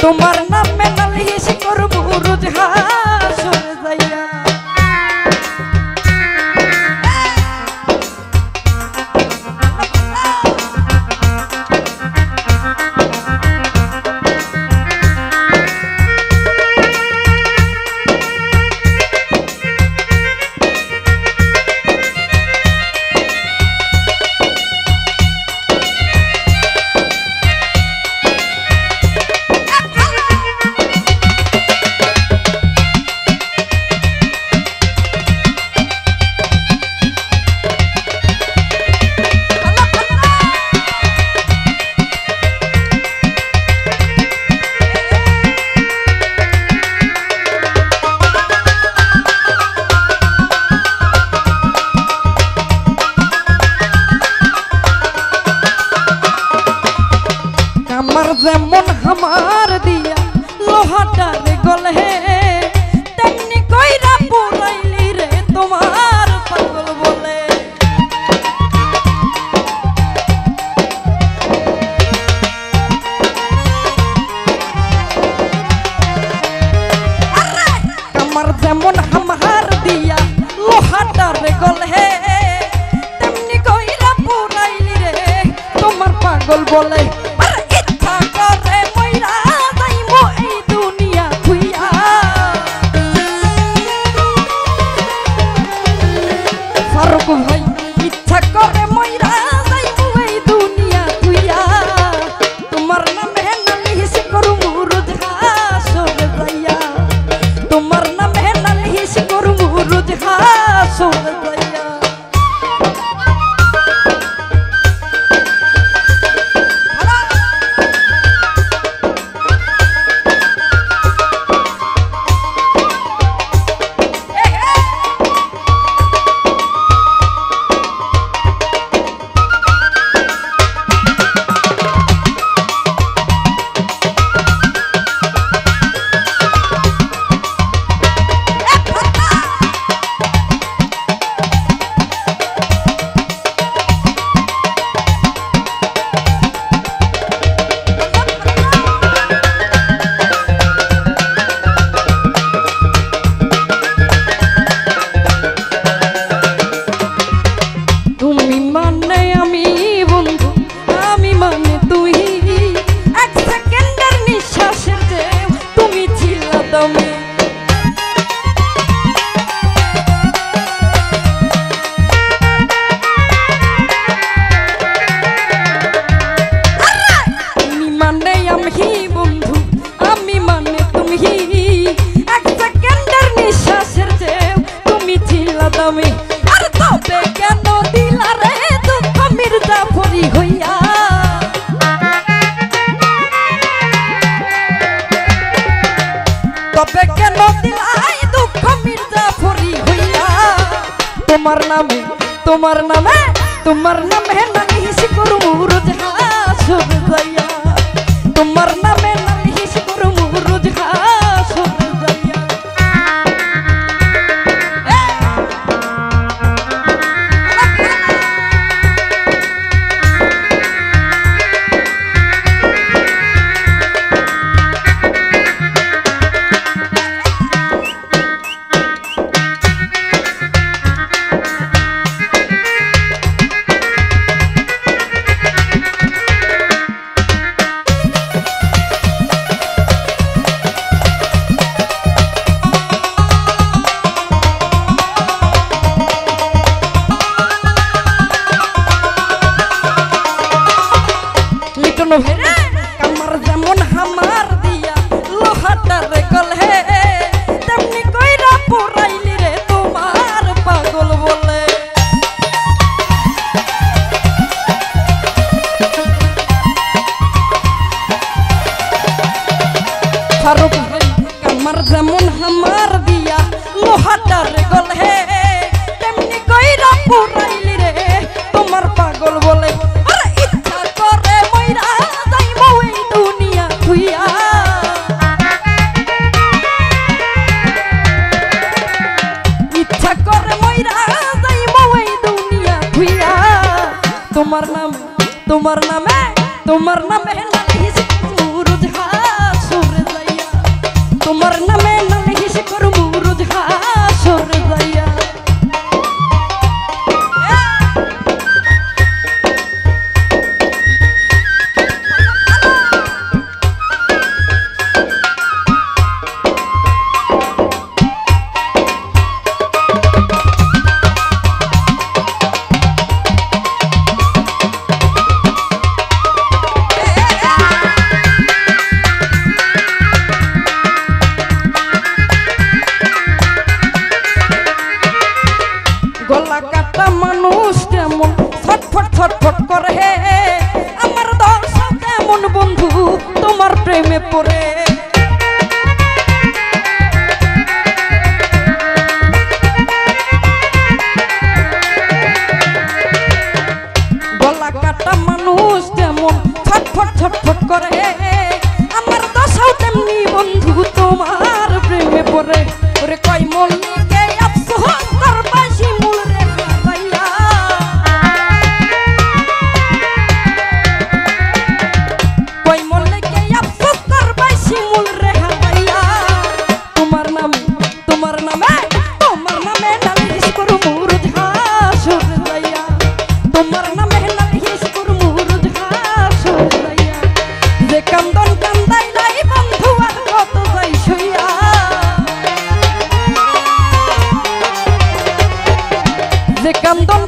তোমার নামে নালিশ করব রোজ হাসর যাইয়া যেমন হামার দিয়া লোহাটার গলে তেমনি কইরা পুরাইলি রে তোমার পাগল বলে আমার যেমন হামার দিয়া লোহাটার গলে তেমনি কইরা পুরাইলি রে তোমার পাগল বলে ভাই ইচ্ছা করে মইরা যাইবো এই দুনিয়া তুইয়া তোমার নামে নালিশ করবো রোজ হাসর যাইয়া তোমার নামে নালিশ করবো রোজ হাসর যাইয়া তোমার নামে নালিশ করবো রোজ হাসর যাইয়া তোমার নামে নালিশ করবো রোজ হাসর যাইয়া আমার যেমন হামার দিয়া লোহাটার গলে তেমনি কইরা পুরাইলি রে তোমার পাগল বলে ফারুক ভাই আমার যেমন হামার দিয়া লোহাটার গলে তেমনি কইরা পুরাইলি রে তোমার পাগল বলে তোমার নামে নালিশ করবো রোজ হাসর কেমন বন্ধু তোমার প্রেমে পড়ে গলা কাটা মানুষ যেমন ছটফট ছটফট করে আমার দশাও তেমনি বন্ধু তোমার প্রেমে পড়ে ওরে কয় মল্লিকে আফসোস তার বাসি মূল রে হারাইয়া কয় মল্লিকে আফসোস তার বাসি মূল রে হারাইয়া তোমার নামে নালিশ করু মুরুদ হাসুর যাইয়া তোমার নামে নালিশ করু মুরুদ হাসুর যাইয়া যে কান্দন কান্দাই নাই বন্ধু আর কত যাই সইয়া যে কান্দন